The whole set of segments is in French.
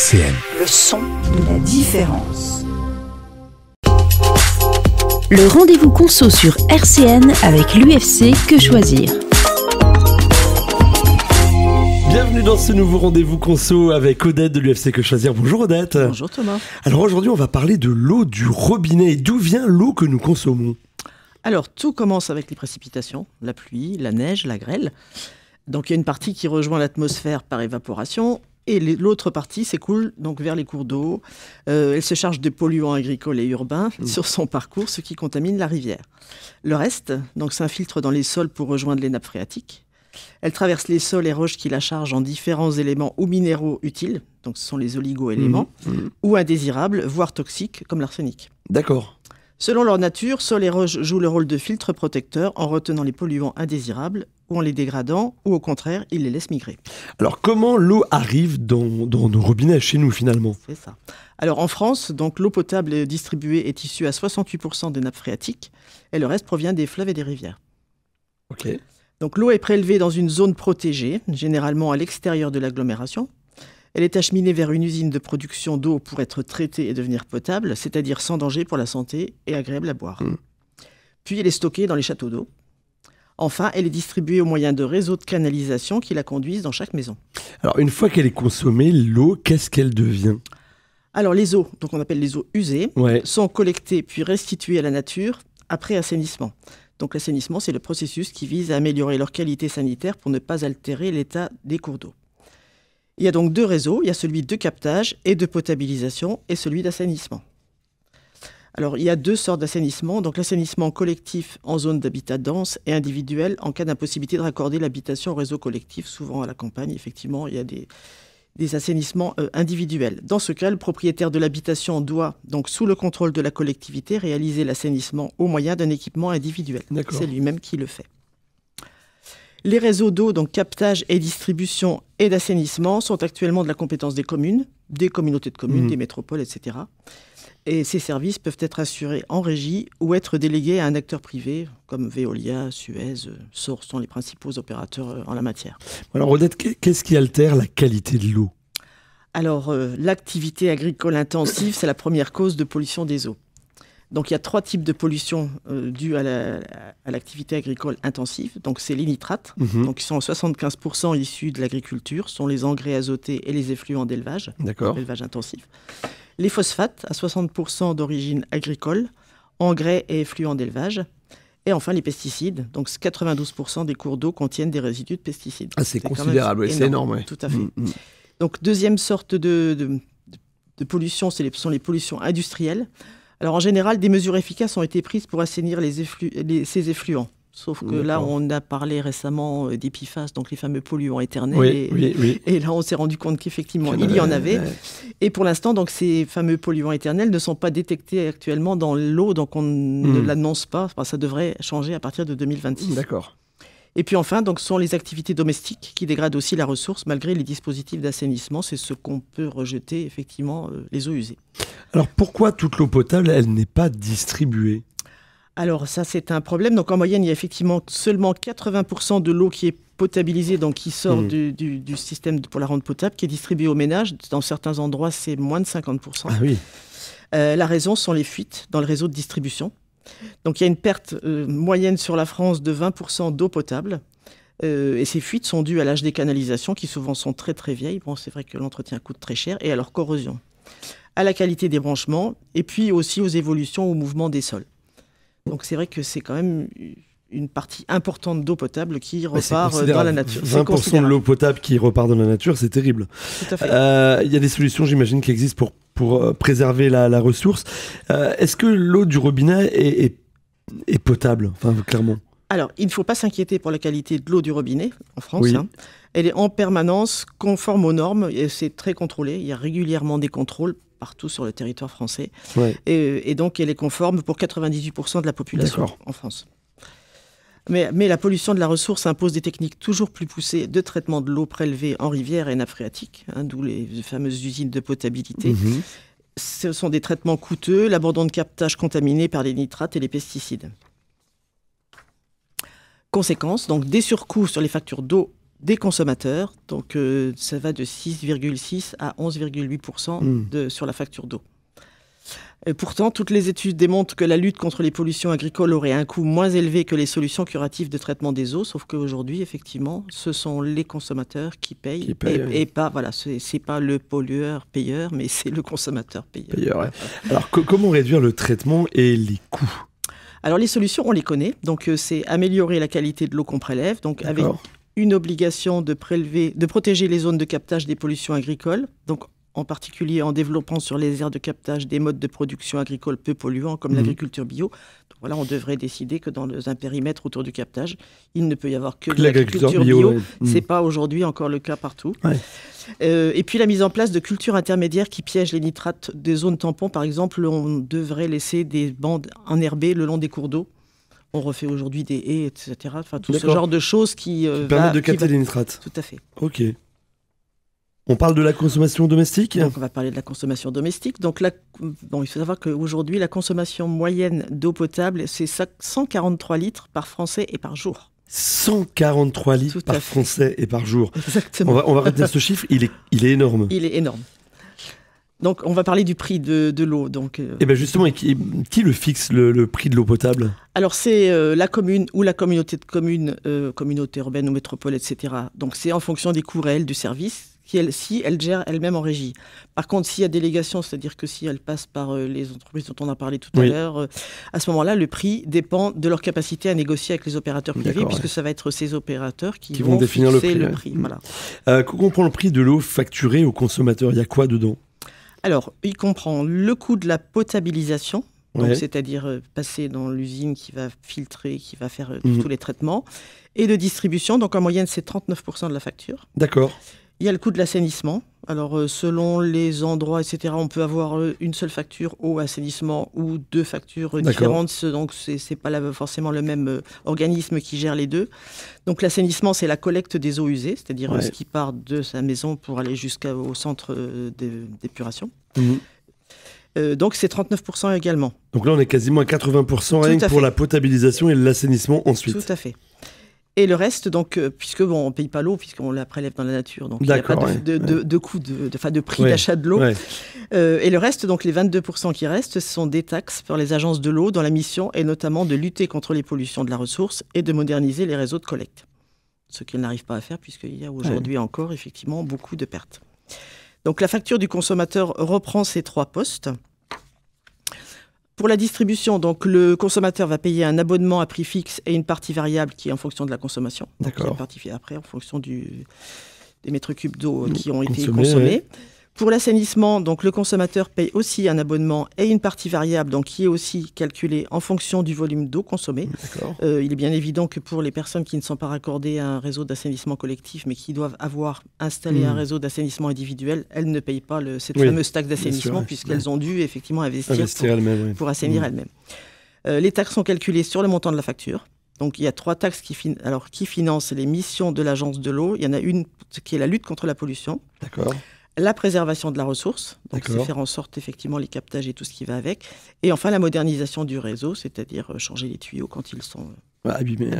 RCN. Le son de la différence. Le rendez-vous conso sur RCN avec l'UFC Que Choisir. Bienvenue dans ce nouveau rendez-vous conso avec Odette de l'UFC Que Choisir. Bonjour Odette. Bonjour Thomas. Alors aujourd'hui on va parler de l'eau du robinet. D'où vient l'eau que nous consommons? Alors tout commence avec les précipitations, la pluie, la neige, la grêle. Donc il y a une partie qui rejoint l'atmosphère par évaporation et l'autre partie s'écoule donc vers les cours d'eau. Elle se charge de polluants agricoles et urbains sur son parcours, ce qui contamine la rivière. Le reste donc s'infiltre dans les sols pour rejoindre les nappes phréatiques. Elle traverse les sols et roches qui la chargent en différents éléments ou minéraux utiles, donc ce sont les oligo-éléments, ou indésirables, voire toxiques, comme l'arsenic. D'accord. Selon leur nature, sols et roches jouent le rôle de filtre protecteur en retenant les polluants indésirables ou en les dégradant, ou au contraire, ils les laissent migrer. Alors comment l'eau arrive dans nos robinets chez nous finalement? C'est ça. Alors en France, donc, l'eau potable distribuée est issue à 68% des nappes phréatiques et le reste provient des fleuves et des rivières. Ok. Donc l'eau est prélevée dans une zone protégée, généralement à l'extérieur de l'agglomération. Elle est acheminée vers une usine de production d'eau pour être traitée et devenir potable, c'est-à-dire sans danger pour la santé et agréable à boire. Puis elle est stockée dans les châteaux d'eau. Enfin, elle est distribuée au moyen de réseaux de canalisation qui la conduisent dans chaque maison. Alors une fois qu'elle est consommée, l'eau, qu'est-ce qu'elle devient? Alors les eaux, donc on appelle les eaux usées, Ouais. sont collectées puis restituées à la nature après assainissement. Donc l'assainissement, c'est le processus qui vise à améliorer leur qualité sanitaire pour ne pas altérer l'état des cours d'eau. Il y a donc deux réseaux, il y a celui de captage et de potabilisation et celui d'assainissement. Alors il y a deux sortes d'assainissement, donc l'assainissement collectif en zone d'habitat dense et individuel en cas d'impossibilité de raccorder l'habitation au réseau collectif. Souvent à la campagne, effectivement, il y a des assainissements individuels. Dans ce cas, le propriétaire de l'habitation doit, donc sous le contrôle de la collectivité, réaliser l'assainissement au moyen d'un équipement individuel. D'accord. C'est lui-même qui le fait. Les réseaux d'eau, donc captage et distribution et d'assainissement, sont actuellement de la compétence des communes, des communautés de communes, des métropoles, etc. Et ces services peuvent être assurés en régie ou être délégués à un acteur privé, comme Veolia, Suez, Source sont les principaux opérateurs en la matière. Alors Odette, qu'est-ce qui altère la qualité de l'eau? Alors, l'activité agricole intensive, c'est la première cause de pollution des eaux. Donc, il y a trois types de pollution dues à l'activité agricole intensive. Donc, c'est les nitrates, donc, qui sont à 75% issus de l'agriculture, sont les engrais azotés et les effluents d'élevage, D'accord. élevage intensif. Les phosphates, à 60% d'origine agricole, engrais et effluents d'élevage. Et enfin, les pesticides. Donc, 92% des cours d'eau contiennent des résidus de pesticides. Ah, c'est quand même considérable, ouais, c'est énorme. Ouais. Tout à fait. Donc, deuxième sorte de pollution, sont les pollutions industrielles. Alors, en général, des mesures efficaces ont été prises pour assainir ces effluents. Sauf que là, on a parlé récemment des PFAS, donc les fameux polluants éternels. Oui. Et là, on s'est rendu compte qu'effectivement, il y en avait. Ouais. Et pour l'instant, donc, ces fameux polluants éternels ne sont pas détectés actuellement dans l'eau, donc on ne l'annonce pas. Enfin, ça devrait changer à partir de 2026. D'accord. Et puis enfin, donc, ce sont les activités domestiques qui dégradent aussi la ressource malgré les dispositifs d'assainissement. C'est ce qu'on peut rejeter, effectivement, les eaux usées. Alors pourquoi toute l'eau potable, elle n'est pas distribuée? Alors ça, c'est un problème. Donc en moyenne, il y a effectivement seulement 80% de l'eau qui est potabilisée, donc qui sort du système pour la rendre potable, qui est distribuée aux ménages. Dans certains endroits, c'est moins de 50%. Ah oui. La raison sont les fuites dans le réseau de distribution. Donc il y a une perte moyenne sur la France de 20% d'eau potable. Et ces fuites sont dues à l'âge des canalisations qui souvent sont très très vieilles. Bon, c'est vrai que l'entretien coûte très cher, et à leur corrosion, à la qualité des branchements, et puis aussi aux évolutions, au mouvement des sols. Donc c'est vrai que c'est quand même une partie importante d'eau potable qui repart dans la nature. 20% de l'eau potable qui repart dans la nature, c'est terrible. Tout à fait. Il y a des solutions, j'imagine, qui existent pour préserver la ressource. Est-ce que l'eau du robinet est potable, enfin, clairement? Alors, il ne faut pas s'inquiéter pour la qualité de l'eau du robinet en France. Oui. Elle est en permanence conforme aux normes et c'est très contrôlé. Il y a régulièrement des contrôles partout sur le territoire français. Ouais. Et donc, elle est conforme pour 98% de la population en France. Mais la pollution de la ressource impose des techniques toujours plus poussées de traitement de l'eau prélevée en rivière et nappes phréatiques, d'où les fameuses usines de potabilité. Ce sont des traitements coûteux, l'abandon de captage contaminé par les nitrates et les pesticides. Conséquence, donc des surcoûts sur les factures d'eau des consommateurs. Donc ça va de 6,6 à 11,8% sur la facture d'eau. Et pourtant, toutes les études démontrent que la lutte contre les pollutions agricoles aurait un coût moins élevé que les solutions curatives de traitement des eaux, sauf qu'aujourd'hui, effectivement, ce sont les consommateurs qui payent, et pas, voilà, c'est pas le pollueur-payeur, mais c'est le consommateur-payeur. Ouais. Alors, comment réduire le traitement et les coûts ? Alors, les solutions, on les connaît. Donc, c'est améliorer la qualité de l'eau qu'on prélève, donc avec une obligation de protéger les zones de captage des pollutions agricoles, donc en particulier en développant sur les aires de captage des modes de production agricole peu polluants comme l'agriculture bio. Donc voilà, on devrait décider que dans un périmètre autour du captage, il ne peut y avoir que de l'agriculture bio. Ce n'est pas aujourd'hui encore le cas partout. Ouais. Et puis la mise en place de cultures intermédiaires qui piègent les nitrates des zones tampons. Par exemple, on devrait laisser des bandes enherbées le long des cours d'eau. On refait aujourd'hui des haies, etc. Enfin, tout ce genre de choses qui permettent de capter les nitrates. Tout à fait. Ok. On parle de la consommation domestique ? Donc, on va parler de la consommation domestique. Donc, il faut savoir qu'aujourd'hui, la consommation moyenne d'eau potable, c'est 143 litres par Français et par jour. 143 litres par Français et par jour. Exactement. On va retenir ce chiffre, il est énorme. Il est énorme. Donc, on va parler du prix de l'eau. Et bien justement, qui le fixe, le prix de l'eau potable ? Alors, c'est la commune ou la communauté de communes, communauté urbaine ou métropole, etc. Donc, c'est en fonction des coûts réels du service. Si elle gère elle-même en régie. Par contre, s'il y a délégation, c'est-à-dire que si elle passe par les entreprises dont on a parlé tout à l'heure, à ce moment-là, le prix dépend de leur capacité à négocier avec les opérateurs privés, puisque ça va être ces opérateurs qui vont définir le prix. Voilà. Quand on prend le prix de l'eau facturée aux consommateurs, il y a quoi dedans ? Alors, il comprend le coût de la potabilisation, c'est-à-dire passer dans l'usine qui va filtrer, qui va faire tous les traitements, et de distribution. Donc, en moyenne, c'est 39% de la facture. D'accord. Il y a le coût de l'assainissement. Alors, selon les endroits, etc., on peut avoir une seule facture eau, assainissement ou deux factures différentes. Donc, ce n'est pas forcément le même organisme qui gère les deux. Donc, l'assainissement, c'est la collecte des eaux usées, c'est-à-dire ce qui part de sa maison pour aller jusqu'au centre d'épuration. Donc, c'est 39% également. Donc là, on est quasiment à 80% rien que pour la potabilisation et l'assainissement ensuite. Tout à fait. Et le reste, donc, puisque on ne paye pas l'eau, puisqu'on la prélève dans la nature, donc il n'y a pas de coût, de prix d'achat de l'eau. Et le reste, donc les 22% qui restent, ce sont des taxes pour les agences de l'eau, dont la mission est notamment de lutter contre les pollutions de la ressource et de moderniser les réseaux de collecte. Ce qu'elles n'arrivent pas à faire, puisqu'il y a aujourd'hui encore, effectivement, beaucoup de pertes. Donc la facture du consommateur reprend ces trois postes. Pour la distribution, donc, le consommateur va payer un abonnement à prix fixe et une partie variable qui est en fonction de la consommation. D'accord. Donc, une partie après en fonction des mètres cubes d'eau qui ont été consommés. Pour l'assainissement, donc, le consommateur paye aussi un abonnement et une partie variable donc, qui est aussi calculée en fonction du volume d'eau consommé. Il est bien évident que pour les personnes qui ne sont pas raccordées à un réseau d'assainissement collectif mais qui doivent avoir installé un réseau d'assainissement individuel, elles ne payent pas cette fameuse taxe d'assainissement puisqu'elles ont dû effectivement investir pour assainir elles-mêmes. Les taxes sont calculées sur le montant de la facture. Donc, il y a trois taxes qui financent les missions de l'agence de l'eau. Il y en a une qui est la lutte contre la pollution. D'accord. La préservation de la ressource, donc c'est faire en sorte effectivement les captages et tout ce qui va avec. Et enfin la modernisation du réseau, c'est-à-dire changer les tuyaux quand ils sont abîmés.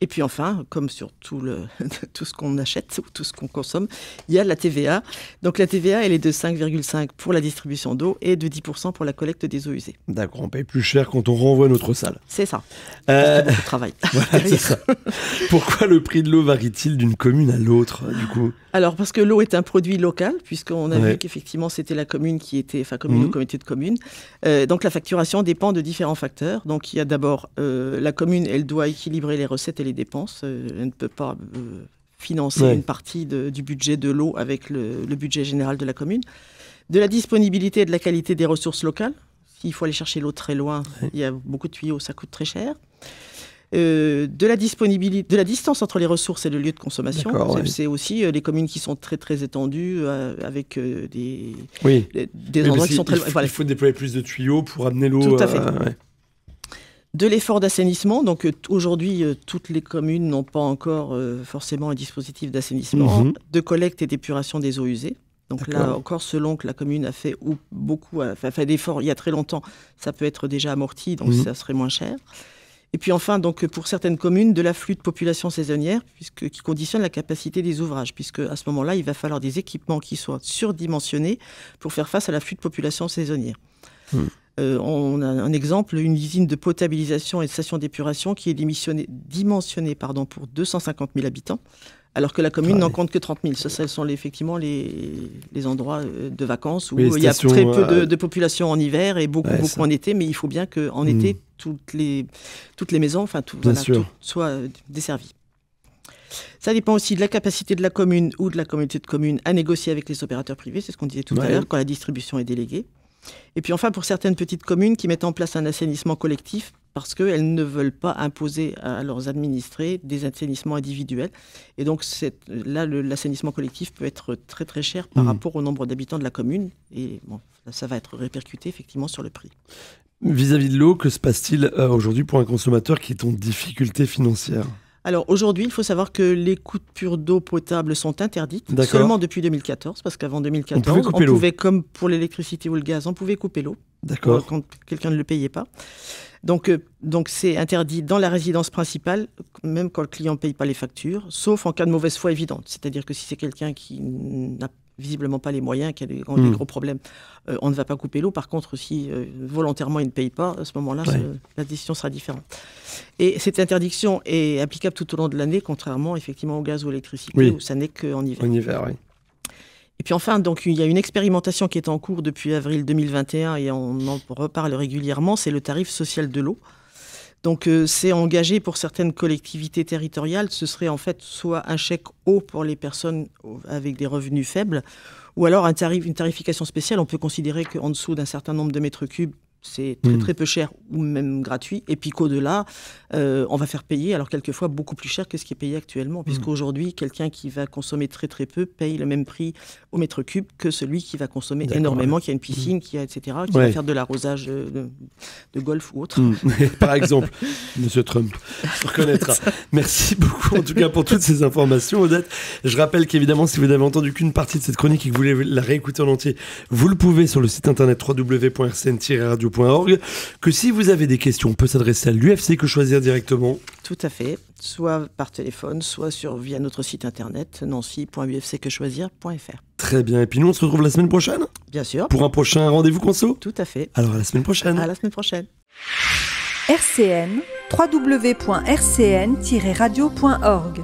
Et puis enfin, comme sur tout ce qu'on achète ou tout ce qu'on consomme, il y a la TVA. Donc la TVA, elle est de 5,5 pour la distribution d'eau et de 10% pour la collecte des eaux usées. D'accord, on paye plus cher quand on renvoie notre salle. C'est ça. Parce qu'il y a beaucoup de travail. Voilà, c'est ça. Pourquoi le prix de l'eau varie-t-il d'une commune à l'autre, du coup ? Alors, parce que l'eau est un produit local, puisqu'on a vu qu'effectivement, c'était la commune qui était, commune ou comité de communes. Donc, la facturation dépend de différents facteurs. Donc, il y a d'abord la commune, elle doit équilibrer les recettes et les dépenses. Elle ne peut pas financer une partie du budget de l'eau avec le budget général de la commune. De la disponibilité et de la qualité des ressources locales. S'il faut aller chercher l'eau très loin, il y a beaucoup de tuyaux, ça coûte très cher. De la disponibilité, de la distance entre les ressources et le lieu de consommation. C'est aussi les communes qui sont très très étendues avec des endroits qui sont très loin. Il faut déployer plus de tuyaux pour amener l'eau. Tout à fait. De l'effort d'assainissement. Donc aujourd'hui, toutes les communes n'ont pas encore forcément un dispositif d'assainissement, de collecte et d'épuration des eaux usées. Donc là encore, selon que la commune a fait fait d'efforts il y a très longtemps, ça peut être déjà amorti, donc ça serait moins cher. Et puis enfin, donc, pour certaines communes, de l'afflux de population saisonnière, qui conditionne la capacité des ouvrages, puisque à ce moment-là, il va falloir des équipements qui soient surdimensionnés pour faire face à l'afflux de population saisonnière. On a un exemple, une usine de potabilisation et de station d'épuration qui est dimensionnée pour 250 000 habitants, alors que la commune n'en compte que 30 000. Ça, ce sont effectivement les endroits de vacances où il y a très peu de population en hiver et beaucoup en été, mais il faut bien qu'en été, toutes les maisons, tout soit desservi. Ça dépend aussi de la capacité de la commune ou de la communauté de communes à négocier avec les opérateurs privés, c'est ce qu'on disait tout à l'heure, quand la distribution est déléguée. Et puis enfin, pour certaines petites communes qui mettent en place un assainissement collectif, parce qu'elles ne veulent pas imposer à leurs administrés des assainissements individuels. Et donc là, l'assainissement collectif peut être très très cher par rapport au nombre d'habitants de la commune. Et bon, ça va être répercuté effectivement sur le prix. Vis-à-vis de l'eau, que se passe-t-il aujourd'hui pour un consommateur qui est en difficulté financière ? Alors aujourd'hui, il faut savoir que les coupures d'eau potable sont interdites seulement depuis 2014, parce qu'avant 2014, on pouvait, comme pour l'électricité ou le gaz, on pouvait couper l'eau quand quelqu'un ne le payait pas. Donc c'est interdit dans la résidence principale, même quand le client ne paye pas les factures, sauf en cas de mauvaise foi évidente. C'est-à-dire que si c'est quelqu'un qui n'a visiblement pas les moyens, qui a des gros problèmes, on ne va pas couper l'eau. Par contre, si volontairement il ne paye pas, à ce moment-là, la décision sera différente. Et cette interdiction est applicable tout au long de l'année, contrairement effectivement au gaz ou à l'électricité, où ça n'est qu'en hiver. En hiver, oui. Et puis enfin, donc, il y a une expérimentation qui est en cours depuis avril 2021 et on en reparle régulièrement, c'est le tarif social de l'eau. Donc c'est engagé pour certaines collectivités territoriales, ce serait en fait soit un chèque eau pour les personnes avec des revenus faibles, ou alors une tarification spéciale. On peut considérer qu'en dessous d'un certain nombre de mètres cubes, c'est très très peu cher ou même gratuit, et puis qu'au-delà, on va faire payer, alors quelquefois beaucoup plus cher que ce qui est payé actuellement, puisqu'aujourd'hui, quelqu'un qui va consommer très très peu paye le même prix au mètre cube que celui qui va consommer énormément, qui a une piscine, qui a etc., qui va faire de l'arrosage de golf ou autre. Par exemple, Monsieur Trump se reconnaîtra. Merci beaucoup en tout cas pour toutes ces informations, Odette. Je rappelle qu'évidemment, si vous n'avez entendu qu'une partie de cette chronique et que vous voulez la réécouter en entier, vous le pouvez sur le site internet www.rcn-radio.org, que si vous avez des questions, on peut s'adresser à l'UFC Que Choisir directement. Tout à fait, soit par téléphone, soit via notre site internet nancy.ufcquechoisir.fr. Très bien, et puis nous on se retrouve la semaine prochaine ? Bien sûr. Pour un prochain rendez-vous conso ? Tout à fait. Alors à la semaine prochaine. À la semaine prochaine. RCN, www.rcn-radio.org